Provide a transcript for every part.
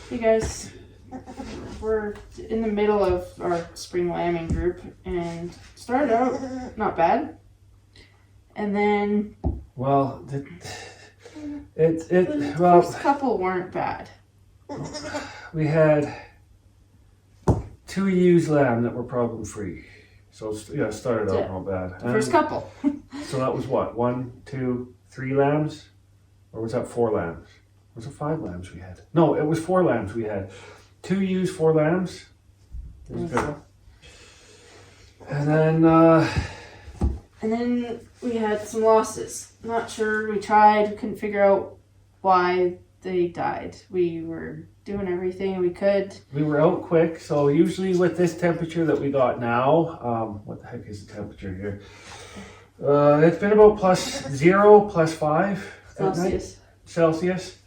Hey guys, we're in the middle of our spring lambing group and started out not bad, and then Well, the well, first couple weren't bad. we had 2 ewes lamb that were problem free, so yeah, it started out not bad. The first couple. So that was what, 1, 2, 3 lambs, or was that 4 lambs? Was it 5 lambs we had? No, it was 4 lambs we had. 2 ewes, 4 lambs. It was good. And then we had some losses. Not sure. We tried, couldn't figure out why they died. We were doing everything we could. We were out quick, so usually with this temperature that we got now, what the heck is the temperature here? It's been about +0, +5 Celsius.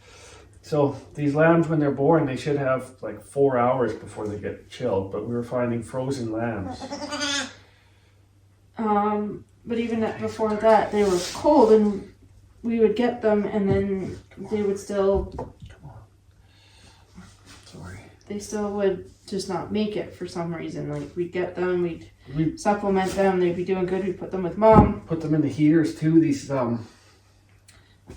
So these lambs, when they're born, they should have like 4 hours before they get chilled, but we were finding frozen lambs. But even before that, they were cold, and we would get them, and then they would still. Sorry. They still would just not make it for some reason. Like we'd get them, we'd supplement them, they'd be doing good. We'd put them with mom. Put them in the heaters too. These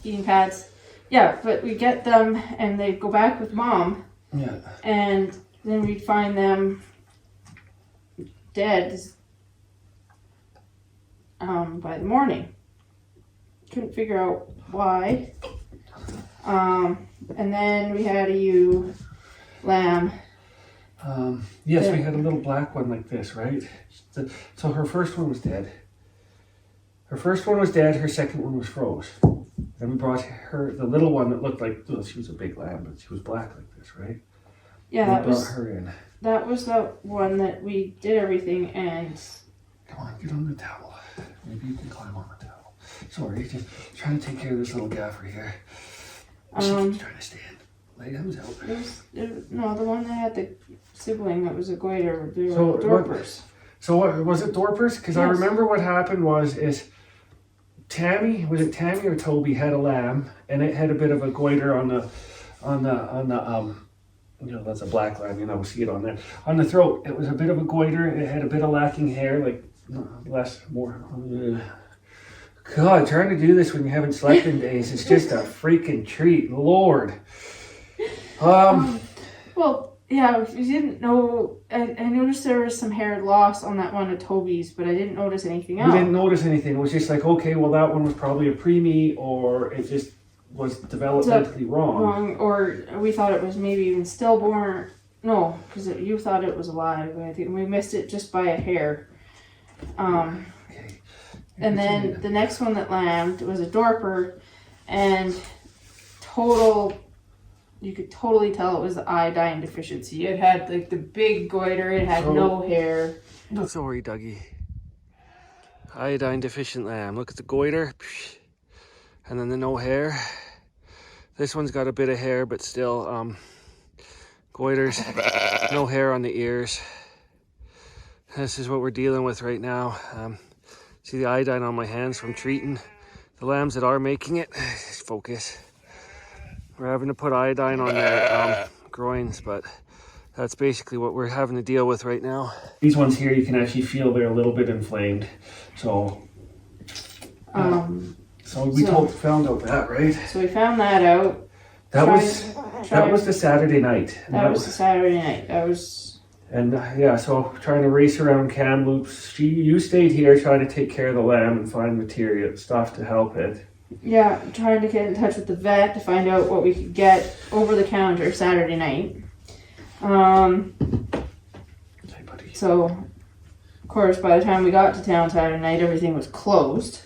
Feeding pads. Yeah, but we get them, and they'd go back with mom. Yeah. And then we'd find them dead. By the morning. Couldn't figure out why. And then we had a ewe lamb. Yes, we had a little black one like this, right? So her first one was dead. Her second one was froze. Then we brought her, the little one that looked like, well, she was a big lamb, but she was black like this, right? Yeah, we brought her in. That was the one that we did everything and... Come on, get on the towel. Maybe you can climb on the towel. Sorry, just trying to take care of this little gaffer here. She keeps trying to stand. Lambs out. No, the one that had the sibling that was a goiter. They were So Dorpers. What was it, Dorpers? Because I remember what happened is Tammy or Toby had a lamb, and it had a bit of a goiter on the that's a black lamb, we see it on there. On the throat, it was a bit of a goiter. It had a bit of lacking hair, like more. God, trying to do this when you haven't slept in days, it's just a freaking treat, Lord. Well, yeah, if you didn't know, I noticed there was some hair loss on that one of Toby's, but I didn't notice anything else. We didn't notice anything. It was just like, okay, well, that one was probably a preemie, or it just was developmentally wrong. Or we thought it was maybe even stillborn. No, because you thought it was alive. I think we missed it just by a hair. Okay. And then the next one that lambed was a Dorper, and you could totally tell it was the iodine deficiency. It had like the big goiter, it had no hair. No, sorry, Dougie. Iodine deficient lamb. Look at the goiter, and then the no hair. This one's got a bit of hair, but still, goiters, no hair on the ears. This is what we're dealing with right now. See the iodine on my hands from treating the lambs that are making it. Focus. We're having to put iodine on their groins, but that's basically what we're having to deal with right now. These ones here, you can actually feel they're a little bit inflamed. So we found out that, right? So we found that out. That was the Saturday night. That was the Saturday night. And so trying to race around Kamloops. You stayed here trying to take care of the lamb and find material stuff to help it. Yeah, trying to get in touch with the vet to find out what we could get over the counter Saturday night. Hey, buddy. So, of course, by the time we got to town Saturday night, everything was closed.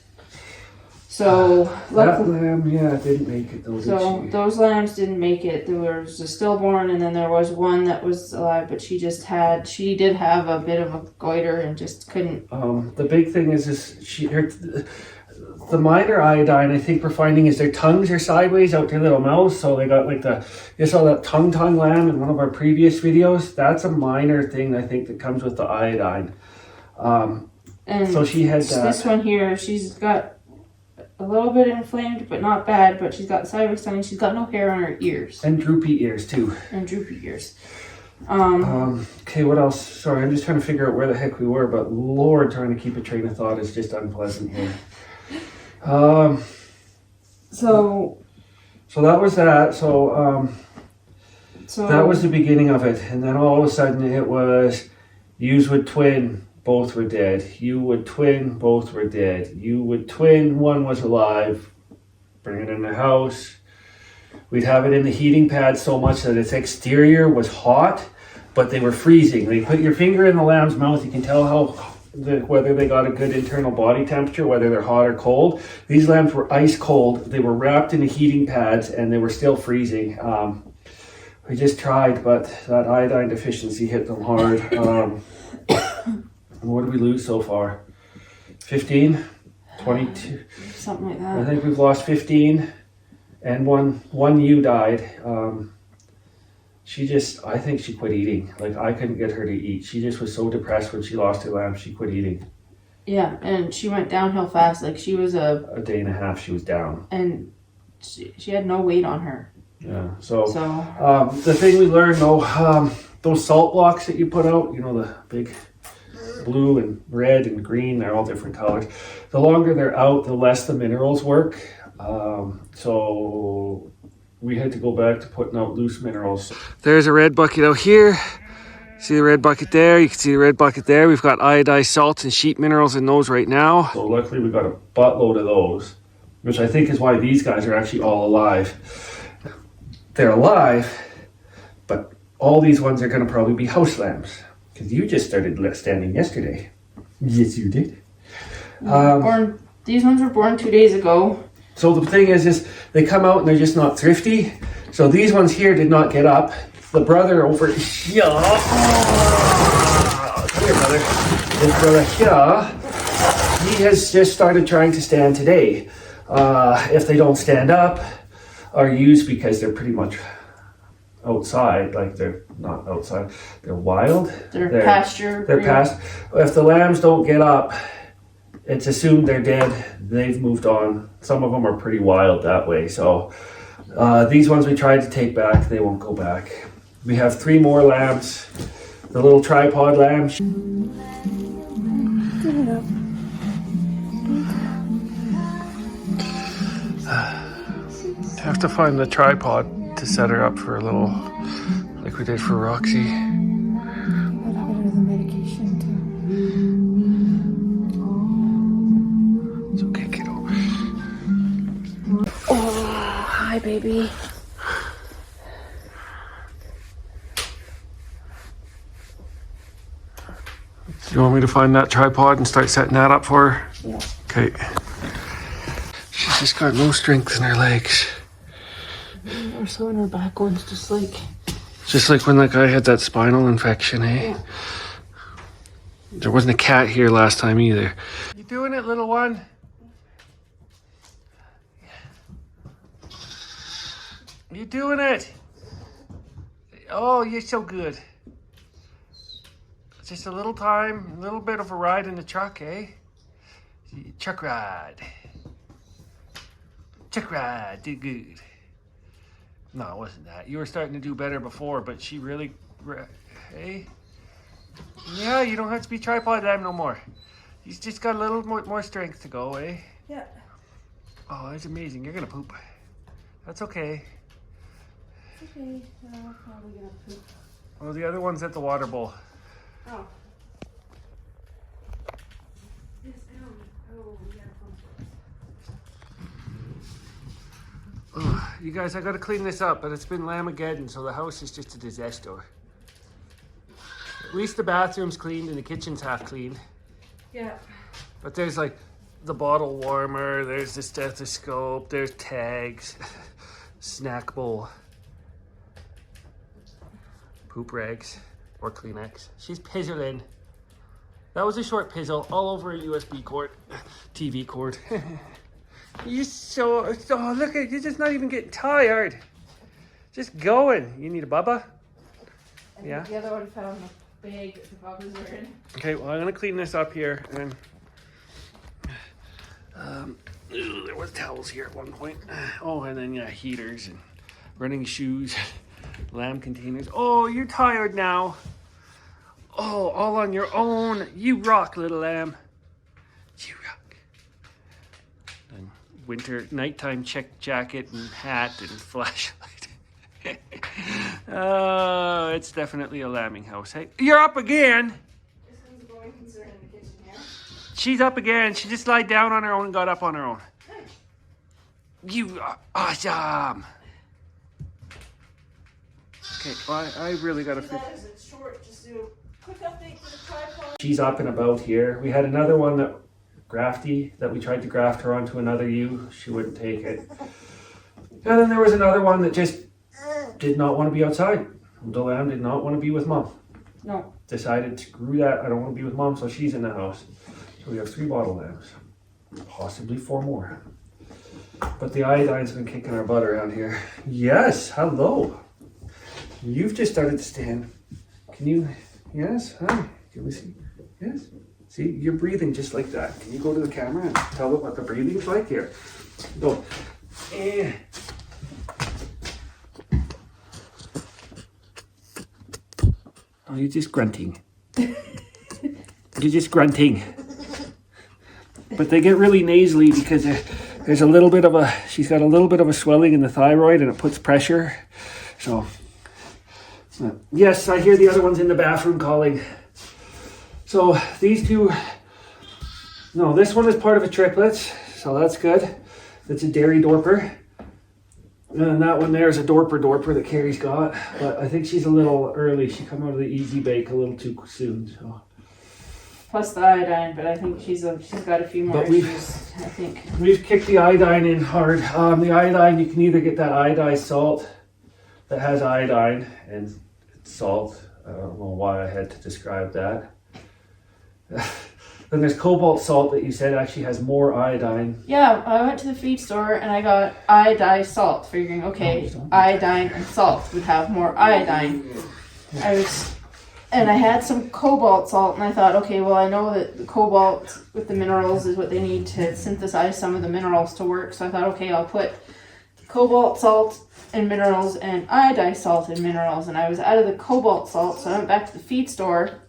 So, that lamb, didn't make it. Those lambs didn't make it. There was a stillborn, and then there was one that was alive, but she did have a bit of a goiter and just couldn't. The big thing is the minor iodine, I think we're finding, is their tongues are sideways out their little mouths. So they got like you saw that tongue lamb in one of our previous videos. That's a minor thing, I think, that comes with the iodine. And so she had that. This one here, she's got a little bit inflamed, but not bad. But she's got sideways tummy. She's got no hair on her ears. And droopy ears too. And droopy ears. Okay, what else? Sorry, I'm just trying to figure out where the heck we were, but Lord, trying to keep a train of thought is just unpleasant here. So that was that. So that was the beginning of it. And then all of a sudden it was, ewes would twin, both were dead. You would twin, both were dead. You would twin, one was alive. Bring it in the house. We'd have it in the heating pad so much that its exterior was hot, but they were freezing. They put your finger in the lamb's mouth, you can tell whether they got a good internal body temperature, whether they're hot or cold. These lambs were ice cold. They were wrapped in the heating pads and they were still freezing. We just tried, but that iodine deficiency hit them hard. What did we lose so far? 15? 22? Something like that. I think we've lost 15, and one ewe died. I think she quit eating. Like, I couldn't get her to eat. She just was so depressed when she lost her lamb, she quit eating. Yeah, and she went downhill fast. Like, she was a day and a half she was down. And she had no weight on her. Yeah, so the thing we learned though, those salt blocks that you put out, you know, the big blue and red and green, they're all different colors. The longer they're out, the less the minerals work. So we had to go back to putting out loose minerals. There's a red bucket out here. See the red bucket there? You can see the red bucket there. We've got iodized salts and sheet minerals in those right now. So luckily we got a buttload of those, which I think is why these guys are actually all alive. They're alive, but all these ones are going to probably be house lambs, because you just started standing yesterday. Yes, you did. These ones were born 2 days ago. So the thing is they come out and they're just not thrifty. So these ones here did not get up. The brother over here, come here, brother. This brother here, he has just started trying to stand today. If they don't stand up, are used because they're pretty much outside, like they're not outside, they're wild. They're pasture. They're past. If the lambs don't get up, it's assumed they're dead. They've moved on. Some of them are pretty wild that way. So these ones we tried to take back, they won't go back. We have 3 more lambs. The little tripod lambs. Have to find the tripod to set her up for a little, like we did for Roxy. What happened to the medication too? It's okay, kiddo. Oh, hi, baby. Do you want me to find that tripod and start setting that up for her? Yeah. Okay. She's just got no strength in her legs. Or so in her back ones, just like when that guy had that spinal infection, eh? Yeah. There wasn't a cat here last time either. You doing it, little one? You doing it? Oh, you're so good. Just a little time, a little bit of a ride in the truck, eh? Truck ride. Truck ride, did good. No, it wasn't that. You were starting to do better before, but she really, hey? Yeah, you don't have to be tripod lamb no more. He's just got a little more strength to go, eh? Yeah. Oh, that's amazing. You're gonna poop. That's okay. Okay, I'm probably gonna poop. Well, the other one's at the water bowl. Oh. Yes, I know. Oh, we gotta Oh, you guys, I gotta clean this up, but it's been Lamageddon, so the house is just a disaster. At least the bathroom's cleaned and the kitchen's half clean. Yeah. But there's like the bottle warmer, there's the stethoscope, there's tags, snack bowl, poop rags, or Kleenex. She's pizzling. That was a short pizzle all over a USB cord, TV cord. You're so, oh look at, you're just not even getting tired. Just going. You need a bubba? Yeah. The other one found the bag that the bubbas are in. Okay, well I'm gonna clean this up here and Ooh, there was towels here at one point. Oh, and then yeah, heaters and running shoes, lamb containers. Oh, you're tired now. Oh, all on your own. You rock, little lamb. You rock. And winter nighttime check jacket and hat and flashlight. Oh, it's definitely a lambing house. Hey, you're up again. This one's a going concern in the kitchen here. She's up again. She just lied down on her own and got up on her own. You are awesome. Okay, well, I really gotta fix. That is short. Just do a quick update for the tripod. She's up and about here. We had another one that grafty that we tried to graft her onto another ewe. She wouldn't take it. And then there was another one that just did not want to be outside. The lamb did not want to be with mom. No. Decided, screw that, I don't want to be with mom, so she's in the house. So we have 3 bottle lambs. Possibly 4 more. But the iodine's been kicking our butt around here. Yes, hello. You've just started to stand. Can you, yes, hi, can we see? Yes, see, you're breathing just like that. Can you go to the camera and tell them what the breathing's like here? Go. Oh, you're just grunting. You're just grunting. But they get really nasally because there's a little bit of a, she's got a little bit of a swelling in the thyroid and it puts pressure. So, yes, I hear the other one's in the bathroom calling. So these two, no, this one is part of a triplets, so that's good. It's a dairy dorper. And that one there is a dorper that Carrie's got. But I think she's a little early. She come out of the easy bake a little too soon. So. Plus the iodine, but I think she's got a few more issues, I think. We've kicked the iodine in hard. The iodine, you can either get that iodized salt that has iodine and it's salt. I don't know why I had to describe that. Then there's cobalt salt that you said actually has more iodine. Yeah, I went to the feed store and I got iodized salt, figuring, okay, iodine and salt would have more iodine. And I had some cobalt salt and I thought, okay, well, I know that the cobalt with the minerals is what they need to synthesize some of the minerals to work. So I thought, okay, I'll put cobalt salt and minerals and iodized salt and minerals. And I was out of the cobalt salt, so I went back to the feed store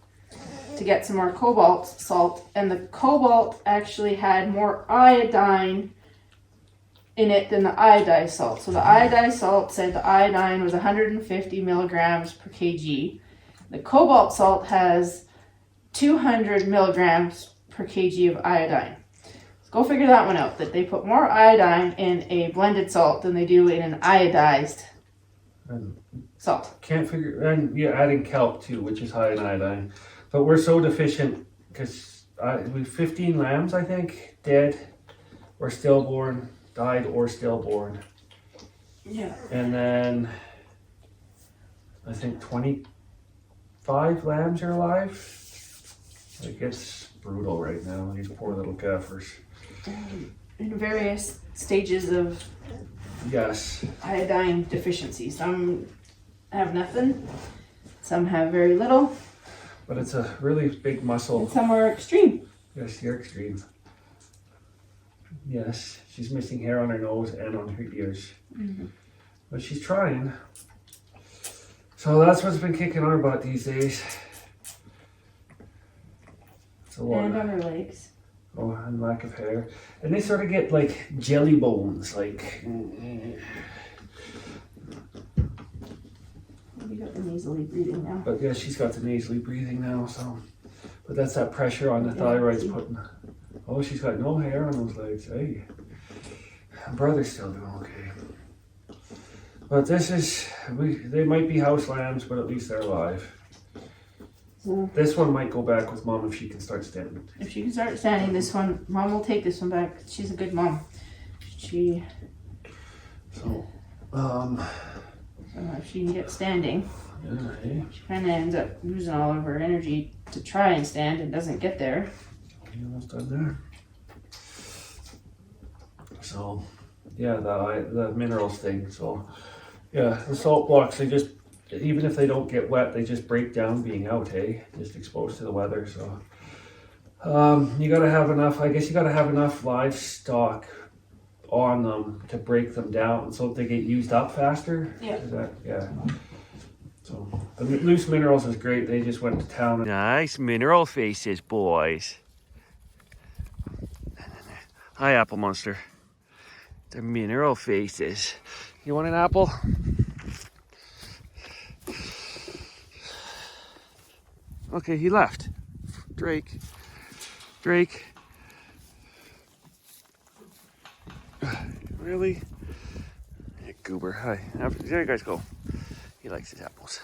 to get some more cobalt salt, and the cobalt actually had more iodine in it than the iodized salt. So the iodized salt said the iodine was 150 milligrams per kg. The cobalt salt has 200 milligrams per kg of iodine. So go figure that one out, that they put more iodine in a blended salt than they do in an iodized salt. Can't figure, and you're adding kelp too, which is high in iodine. But we're so deficient because we've 15 lambs, I think, dead or stillborn, died or stillborn. Yeah. And then I think 25 lambs are alive. Like, it's brutal right now, these poor little gaffers. In various stages of iodine deficiency. Some have nothing, some have very little. But it's a really big muscle. And some are extreme. Yes, you're extreme. Yes, she's missing hair on her nose and on her ears. Mm-hmm. But she's trying. So that's what's been kicking our butt these days. It's a lot. And on her legs. Oh, and lack of hair. And they sort of get like jelly bones, like... You got the nasally breathing now. But yeah, she's got the nasally breathing now, so... But that's that pressure on the thyroid's putting... Oh, she's got no hair on those legs, hey. Brother's still doing okay. But this is... They might be house lambs, but at least they're alive. So, this one might go back with Mom if she can start standing. If she can start standing, this one, Mom will take this one back. She's a good mom. She... So, if she can get standing, yeah, she kind of ends up losing all of her energy to try and stand and doesn't get there. You're almost done there. So, yeah, the minerals thing. So, yeah, the salt blocks, they just, even if they don't get wet, they just break down being out, hey? Just exposed to the weather, so. You gotta have enough, I guess you gotta have enough livestock on them to break them down so they get used up faster. Yeah. So the loose minerals is great. They just went to town. Nice mineral faces, boys. Hi, Apple Monster. The mineral faces. You want an apple? Okay, he left. Drake. Really? Hey, goober. Hi. There you guys go. He likes his apples.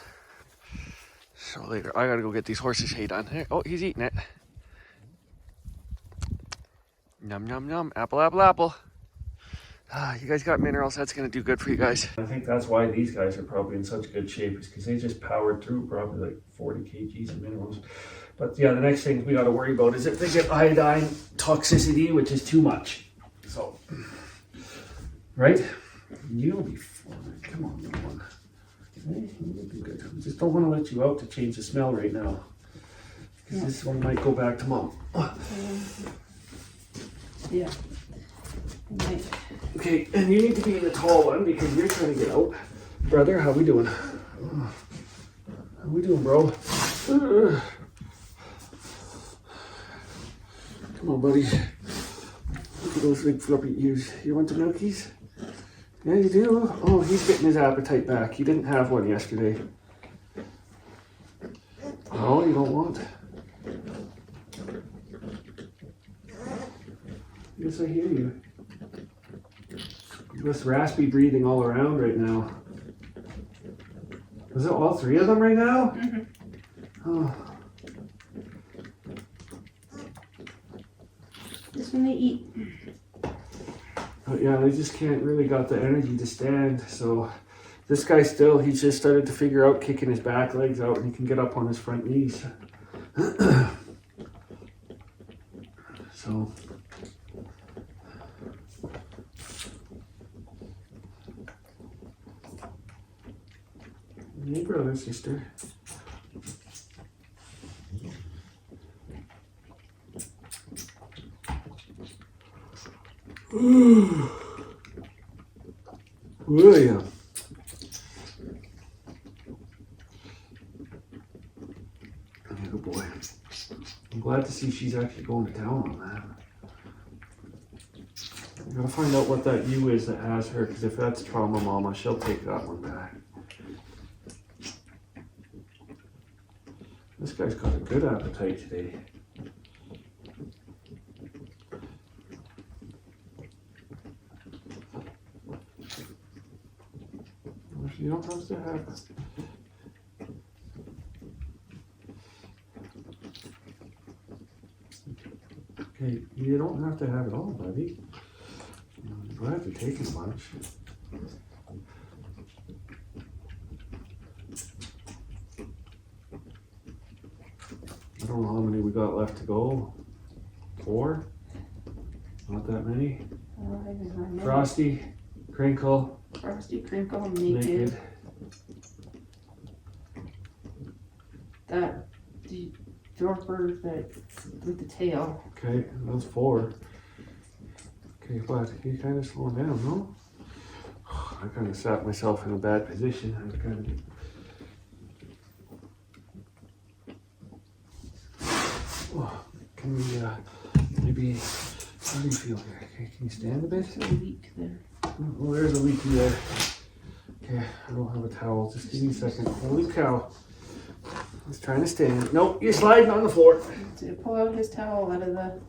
So later, I gotta go get these horses hay done. Here. Oh, he's eating it. Num num num. Apple. Ah, you guys got minerals. That's gonna do good for you guys. I think that's why these guys are probably in such good shape, is because they just powered through probably like 40 kgs of minerals. But yeah, the next thing we got to worry about is if they get iodine toxicity, which is too much. So, right? You'll be fine. Come on, little one. Hey, you'll be good. I just don't want to let you out to change the smell right now, because this one might go back to mom. Yeah. Right. Okay, and you need to be in the tall one because you're trying to get out. Brother, how we doing? How we doing, bro? Come on, buddy. Look at those big floppy ears. You want the milkies? Yeah, you do? Oh, he's getting his appetite back. He didn't have one yesterday. Oh, you don't want? Yes, I hear you. This raspy breathing all around right now. Is it all three of them right now? Mm-hmm. Oh. Just when they eat. But yeah, they just can't really got the energy to stand. So this guy still, he's just started to figure out kicking his back legs out and he can get up on his front knees. So. Hey, brother, sister. William. Good boy. I'm glad to see she's actually going to town on that. I gotta find out what that ewe is that has her, because if that's trauma mama, she'll take that one back. This guy's got a good appetite today. You don't have to have it. Okay, you don't have to have it all, buddy. I'm glad you're taking lunch. I don't know how many we got left to go. 4? Not that many. Frosty, Crinkle. Frosty, Crinkle, Naked. That the Dorper that with the tail. Okay, that's 4. Okay, but he's kind of slowing down, no? I kind of sat myself in a bad position. I kind of. Oh, can we maybe? How do you feel here? Okay, can you stand a bit? There's a leak there. Oh, there's a leaky there. Okay, I don't have a towel. Just give me a second. Holy cow! He's trying to stand. Nope, you're sliding on the floor. So pull out his towel out of the.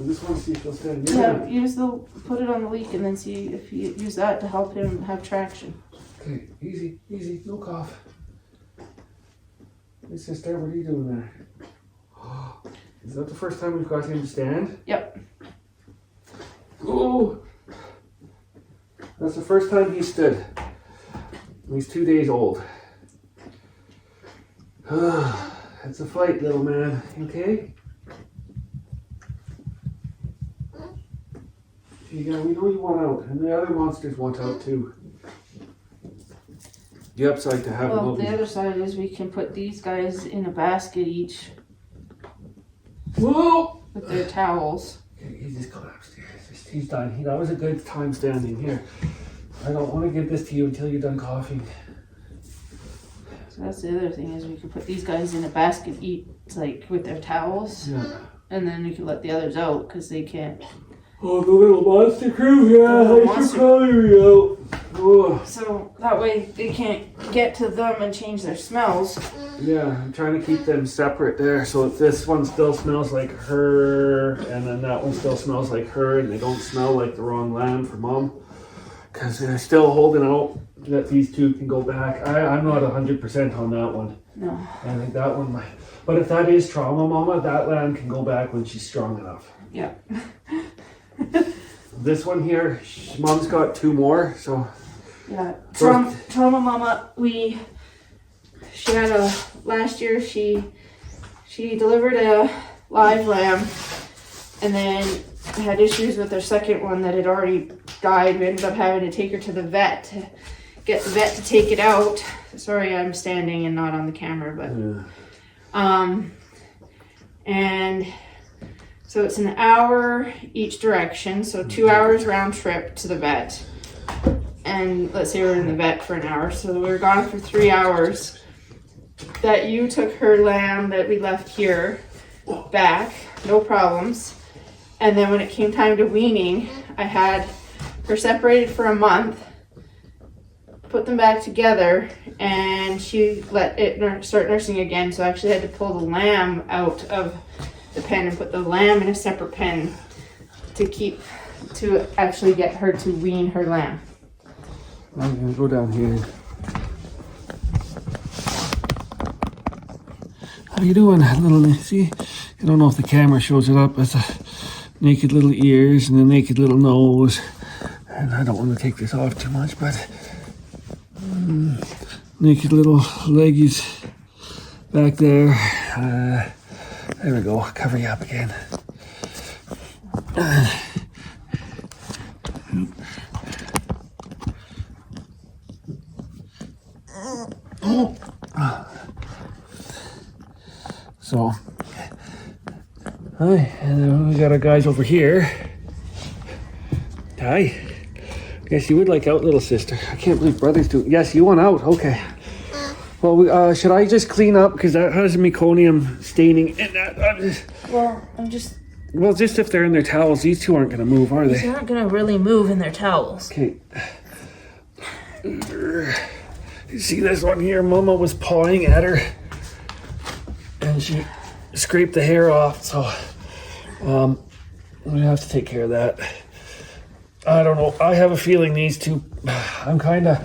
I just want to see if he'll stand. Yeah, put it on the leak and then see if you use that to help him have traction. Okay, easy, easy, no cough. Hey sister, what are you doing there? Is that the first time we've got him to stand? Yep. Oh! That's the first time he stood. He's 2 days old. It's a fight, little man. You okay? Yeah, we know you want out, and the other monsters want out too. The upside to having Well, the other side is we can put these guys in a basket each. Whoa! With their towels. Okay, easy. just go upstairs. He's done. That was a good time standing here. I don't want to give this to you until you're done coughing. So that's the other thing is we could put these guys in a basket, eat like with their towels, and then we could let the others out because they can't. Oh, the little monster crew, I should probably be out. Oh. So that way they can't get to them and change their smells. Yeah, I'm trying to keep them separate there, so if this one still smells like her, and then that one still smells like her, and they don't smell like the wrong lamb for mom, because they're still holding out that these two can go back. I'm not 100% on that one. No. I think that one might. But if that is trauma, Mama, that lamb can go back when she's strong enough. Yeah. This one here, Mom's got 2 more, so. Yeah. Trauma Mama, she had last year she delivered a live lamb and then had issues with her second one that had already died. We ended up having to take her to the vet to get the vet to take it out. Sorry, I'm standing and not on the camera, but and so it's an hour each direction, so 2 hours round trip to the vet. And let's say we're in the vet for an hour, so we were gone for 3 hours. That you took her lamb that we left here back, no problems. And then when it came time to weaning, I had her separated for a month, put them back together, and she let it start nursing again. So I actually had to pull the lamb out of the pen and put the lamb in a separate pen to actually get her to wean her lamb. I'm gonna go down here. How you doing, little? See, I don't know if the camera shows it up. It's a naked little ears and a naked little nose. And I don't want to take this off too much, but naked little leggies back there. There we go. Cover you up again. So, hi, and then we got our guys over here. Hi. Guess you would like out, little sister. I can't believe brothers do. Yes, you want out. Okay. Well, should I just clean up because that has meconium staining in that? Well, I'm just. Well, just if they're in their towels, these two aren't going to move, are they? They're not going to really move in their towels. Okay. You see this one here? Mama was pawing at her, and she scraped the hair off. So, we have to take care of that. I don't know. I have a feeling these two. I'm kind of.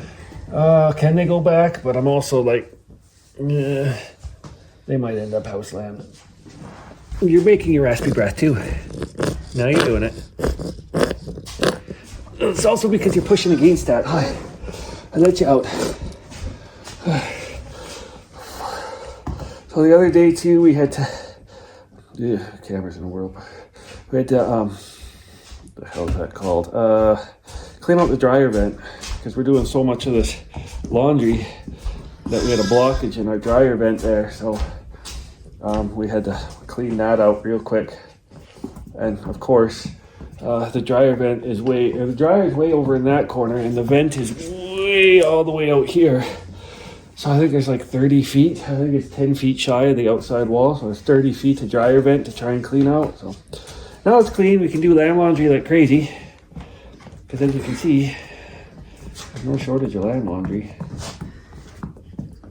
Can they go back? But I'm also like, they might end up house lamb. You're making your raspy breath too. Now you're doing it. It's also because you're pushing against that. Hi. I let you out. So the other day too, we had to. Cameras in the world. We had to. What the hell is that called? Clean out the dryer vent because we're doing so much of this laundry that we had a blockage in our dryer vent there. So we had to clean that out real quick. And of course, the dryer vent is the dryer is way over in that corner, and the vent is way all the way out here. So I think there's like 30 feet. I think it's 10 feet shy of the outside wall. So it's 30 feet to dryer vent to try and clean out. So now it's clean. We can do lamb laundry like crazy. Because as you can see, there's no shortage of lamb laundry.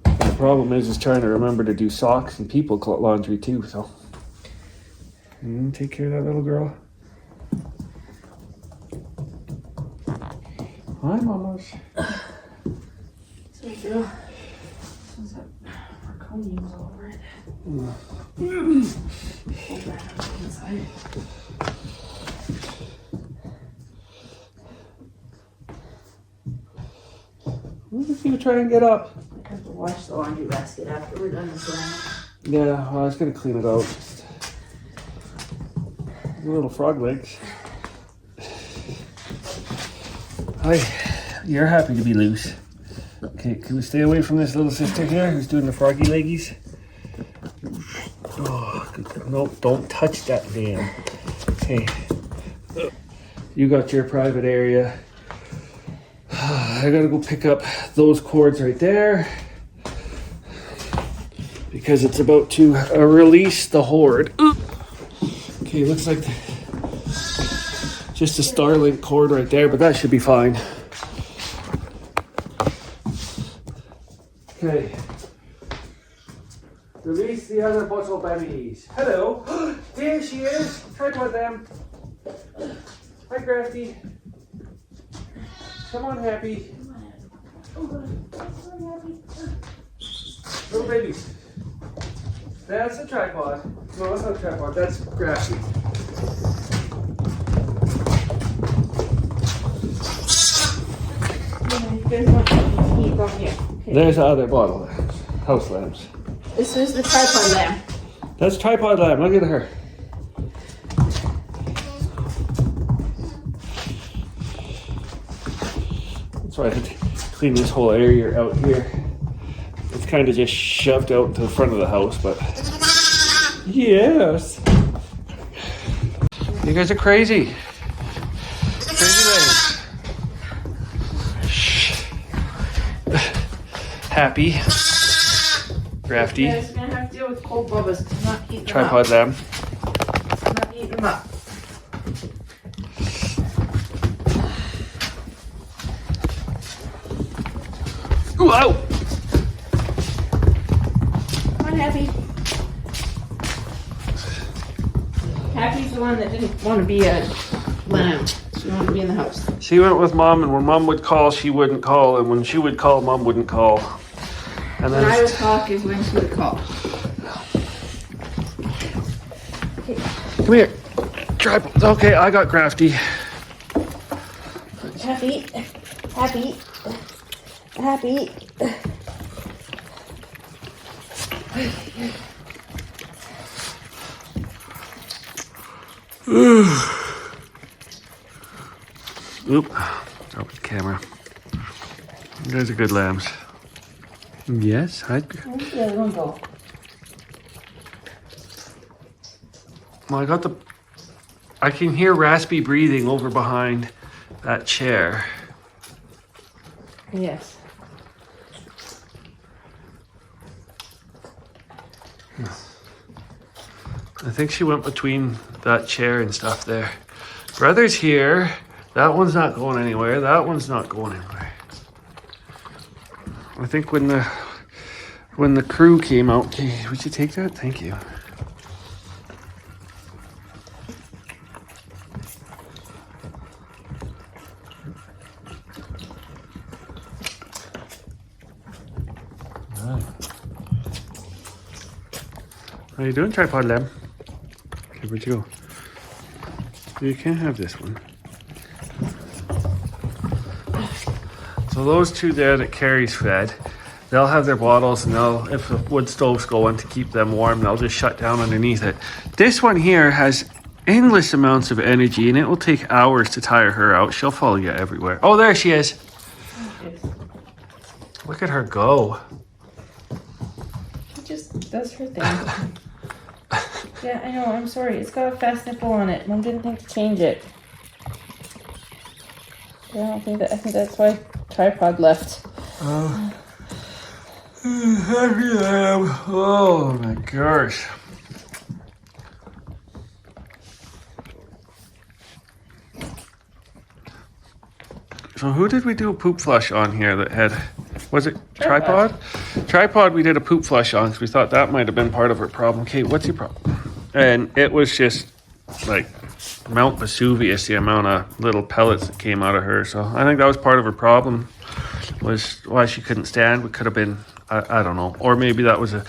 And the problem is trying to remember to do socks and people laundry too. So take care of that little girl. Hi, mamas. So girl. Marconium's all over it. Hold that up inside. Let's see you try and get up. I have to wash the laundry basket after we're done this one. Yeah, well, I was gonna clean it out. Little frog legs. Hi, you're happy to be loose. Okay, can we stay away from this little sister here who's doing the froggy leggies? Oh, no, don't touch that damn. Okay, You got your private area. I gotta go pick up those cords right there because it's about to release the horde. Okay, looks like just a Starlink cord right there, but that should be fine. Okay. Release the other bottle babies. Hello. There she is. Tripod them. Hi, Grafty. Come on, Happy. Little babies. That's a tripod. No, that's not a tripod. That's Grafty. Okay. There's the other bottle. House lambs. This is the tripod lamb. That's tripod lamb. Look at her. That's why I had to clean this whole area out here. It's kind of just shoved out to the front of the house, but yes. You guys are crazy. Crazy lambs. Shh. Happy. Grafty. You guys are gonna have to deal with cold bubbas. I'm not eating them Tripod up. lamb. I'm not eating them up. Ooh, ow! Come on, Happy. Happy's the one that didn't want to be a lamb. She wanted to be in the house. She went with Mom, and when Mom would call, she wouldn't call, and when she would call, Mom wouldn't call. And When I would talk is when she would call. Come here. Tripod. Okay, I got Grafty. Happy. Happy. Happy. Oop. Drop the camera. Those are good lambs. Yes, Where'd the other one go? Well, I can hear raspy breathing over behind that chair. Yes. I think she went between that chair and stuff there. Brother's here. That one's not going anywhere. That one's not going anywhere. I think when the crew came out, okay, would you take that? Thank you. How you doing, tripod lamb? Okay, where'd you go? You can't have this one. So those two there that Carrie's fed, they'll have their bottles, and they'll, if the wood stove's going to keep them warm, they'll just shut down underneath it. This one here has endless amounts of energy, and it will take hours to tire her out. She'll follow you everywhere. Oh, there she is. Look at her go. She just does her thing. Yeah, I know. I'm sorry. It's got a fast nipple on it. Mom didn't think to change it. Yeah, I think that's why tripod left. Happy lamb. Oh my gosh. So who did we do a poop flush on here that had, was it tripod? Tripod we did a poop flush on because we thought that might have been part of her problem. Okay, what's your problem? And it was just like Mount Vesuvius, the amount of little pellets that came out of her. So I think that was part of her problem, was why she couldn't stand. It could have been, I don't know. Or maybe that was a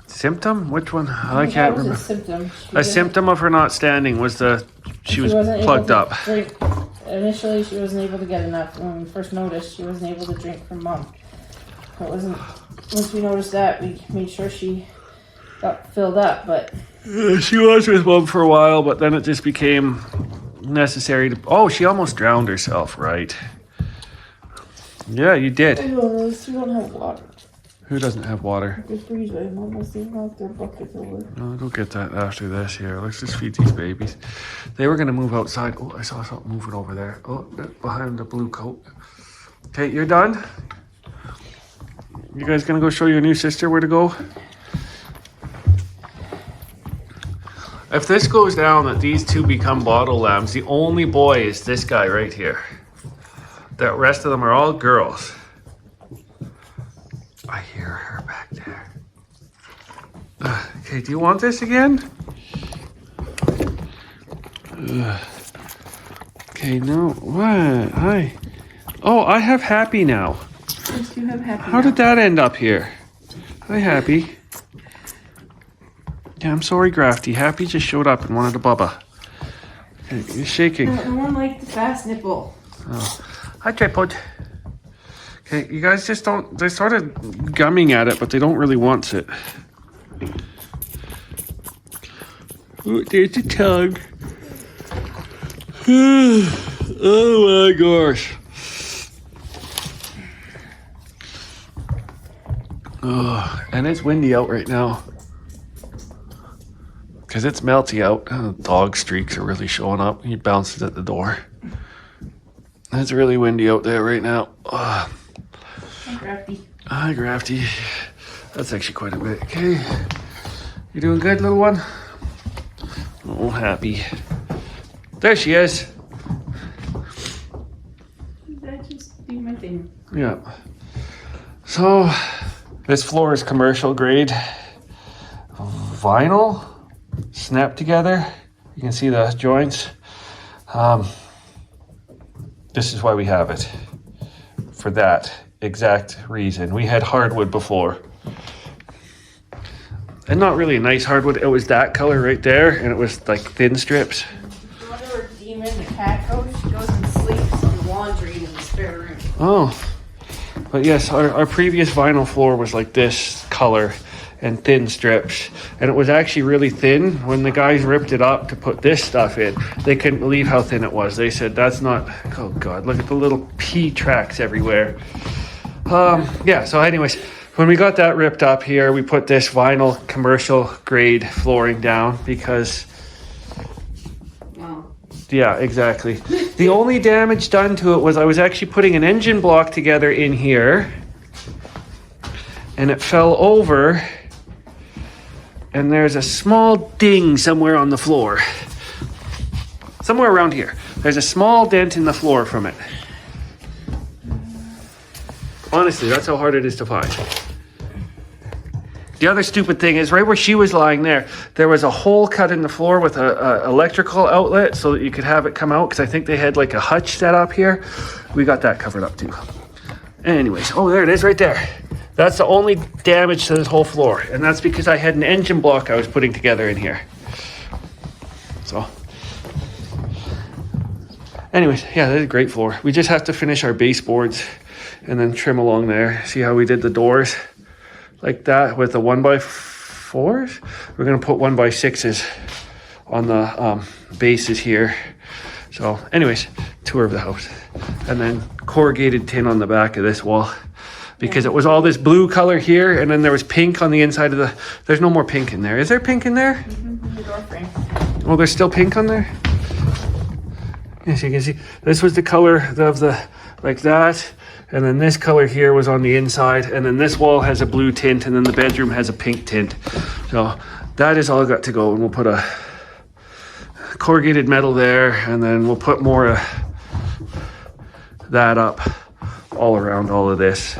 symptom? Which one? I can't remember. A symptom of her not standing was she was plugged up. Initially, she wasn't able to get enough. When we first noticed, she wasn't able to drink from Mom. It wasn't. Once we noticed that, we made sure she got filled up. But she was with Mom for a while, but then it just became necessary to. Oh, she almost drowned herself, right? Yeah, you did. I know, we don't have water. Who doesn't have water? The freezer, Mama, they have their buckets over. No, go get that after this here. Let's just feed these babies. They were gonna move outside. Oh, I saw something moving over there. Oh, behind the blue coat. Okay, you're done? You guys gonna go show your new sister where to go? If this goes down that these two become bottle lambs, the only boy is this guy right here. The rest of them are all girls. I hear her back there. Okay, do you want this again? Okay, no, what? Hi. Oh, I have Happy now. Yes, you have Happy. How did that end up here? Hi, Happy. Yeah, I'm sorry, Grafty. Happy just showed up and wanted a bubba. Okay, you're shaking. No one liked the fast nipple. Oh. Hi, Tripod. Okay, you guys just don't... They're sort of gumming at it, but they don't really want it. Oh, there's the tongue. Oh my gosh. Oh, and it's windy out right now. Because it's melty out. Dog streaks are really showing up. He bounces at the door. It's really windy out there right now. Hi, Grafty. Hi, Grafty. That's actually quite a bit. Okay. You doing good, little one? Oh, Happy. There she is. That just do my thing. Yeah. So, this floor is commercial grade vinyl snapped together. You can see the joints. This is why we have it. For that exact reason. We had hardwood before. And not really a nice hardwood. It was that color right there, and it was like thin strips. Whenever Demon, the cat goes, she goes and sleeps on laundry in the spare room. Oh. But yes, our previous vinyl floor was like this color and thin strips. And it was actually really thin. When the guys ripped it up to put this stuff in, they couldn't believe how thin it was. They said, that's not... Oh, God, look at the little pea tracks everywhere. Yeah, so anyways, when we got that ripped up here, we put this vinyl commercial grade flooring down because... Wow. Yeah, exactly. The only damage done to it was I was actually putting an engine block together in here, and it fell over, and there's a small ding somewhere on the floor. Somewhere around here. There's a small dent in the floor from it. Honestly, that's how hard it is to find. The other stupid thing is right where she was lying there was a hole cut in the floor with a electrical outlet so that you could have it come out, because I think they had like a hutch set up here. We got that covered up too. Anyways, oh, there it is right there. That's the only damage to this whole floor, and that's because I had an engine block I was putting together in here. So, anyways, yeah, that's a great floor. We just have to finish our baseboards and then trim along there. See how we did the doors? Like that with the 1x4s. We're gonna put 1x6s on the bases here. So anyways, tour of the house. And then corrugated tin on the back of this wall, because it was all this blue color here, and then there was pink on the inside of the... There's no more pink in there. Is there pink in there? Mm-hmm, the door frame. Oh, there's still pink on there? Yes, you can see. This was the color of the... like that. And then this color here was on the inside, and then this wall has a blue tint, and then the bedroom has a pink tint. So that is all got to go, and we'll put a corrugated metal there, and then we'll put more of that up all around all of this.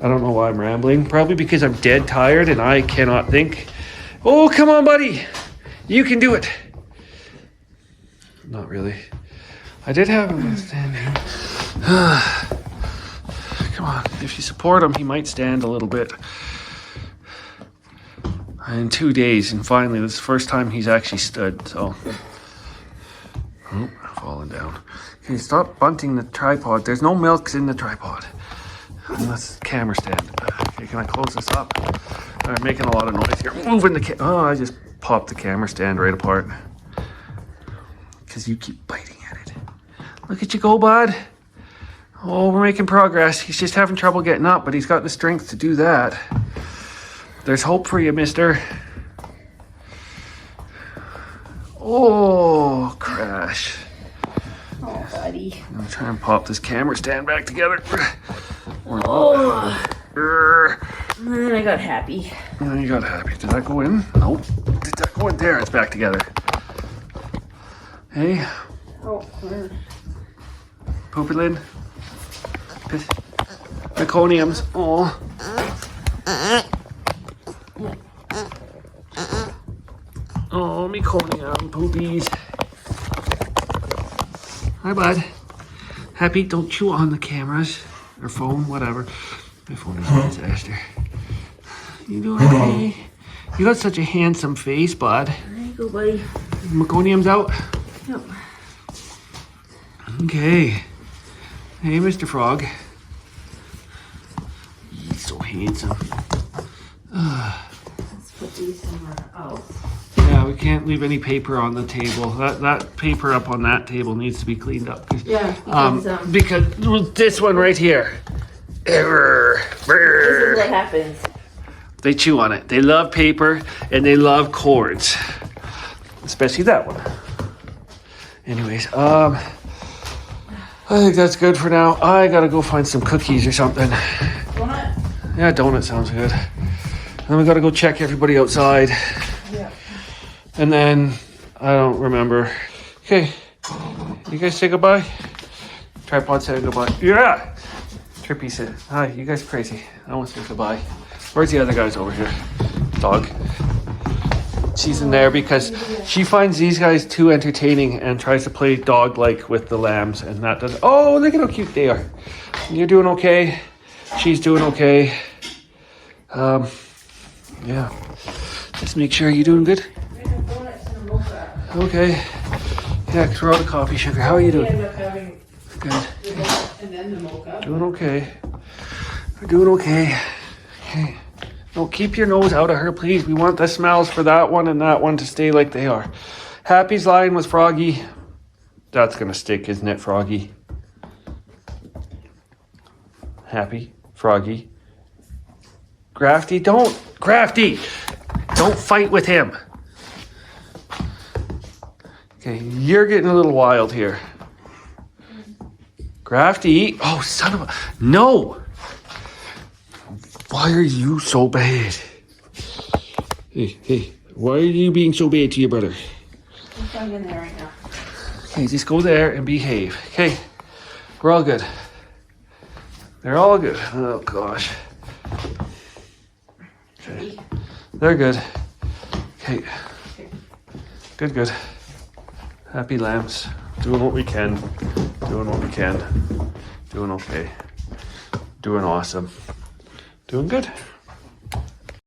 I don't know why I'm rambling. Probably because I'm dead tired and I cannot think. Oh, come on, buddy. You can do it. Not really. I did have him standing. Come on, if you support him, he might stand a little bit. In 2 days, and finally, this is the first time he's actually stood, so. Oh, falling down. Can you stop bunting the tripod? There's no milks in the tripod. Unless it's camera stand. Okay, can I close this up? I'm making a lot of noise here. Moving the oh, I just popped the camera stand right apart. Because you keep biting at it. Look at you go, bud. Oh, we're making progress. He's just having trouble getting up, but he's got the strength to do that. There's hope for you, mister. Oh, crash. Oh, buddy. I'm gonna try and pop this camera stand back together. Oh. And then I got happy. Oh, you got happy. Did that go in? Nope. Did that go in? There, it's back together. Hey, Oh, where? poopy lid. Piss. Meconiums. Oh. Oh, meconium poopies. Hi, bud. Happy, don't chew on the cameras or phone, whatever. My phone is a disaster. You doing okay? You got such a handsome face, bud. There you go, buddy. Meconium's out? Yep. Okay. Hey, Mr. Frog. He's so handsome. Let's put these somewhere else. Yeah, we can't leave any paper on the table. That paper up on that table needs to be cleaned up. Yeah, Because this one right here. this is what happens. They chew on it. They love paper and they love cords. Especially that one. Anyways, I think that's good for now. I gotta go find some cookies or something. Donut? Yeah, donut sounds good. And then we gotta go check everybody outside. Yeah. And then, I don't remember. Okay, you guys say goodbye? Tripod said goodbye. Yeah! Trippy said, hi, you guys crazy. I want to say goodbye. Where's the other guys over here? Dog. She's in there because she finds these guys too entertaining and tries to play dog-like with the lambs, and that does. Oh, look at how cute they are. You're doing okay. She's doing okay. Yeah. Just make sure you're doing good. Okay. Yeah, because we're out of coffee sugar. How are you doing? Good. And then the mocha. Doing okay. We're doing okay. Okay. No, keep your nose out of her, please. We want the smells for that one and that one to stay like they are. Happy's lying with Froggy. That's gonna stick, isn't it, Froggy? Happy, Froggy. Grafty, don't. Grafty! Don't fight with him. Okay, you're getting a little wild here. Grafty. Oh, son of a... No! Why are you so bad? Hey, why are you being so bad to your brother? I'm in there right now. Okay, just go there and behave. Okay, we're all good. They're all good. Oh, gosh. Okay, they're good. Okay. Good. Happy lambs. Doing what we can. Doing what we can. Doing okay. Doing awesome. Doing good.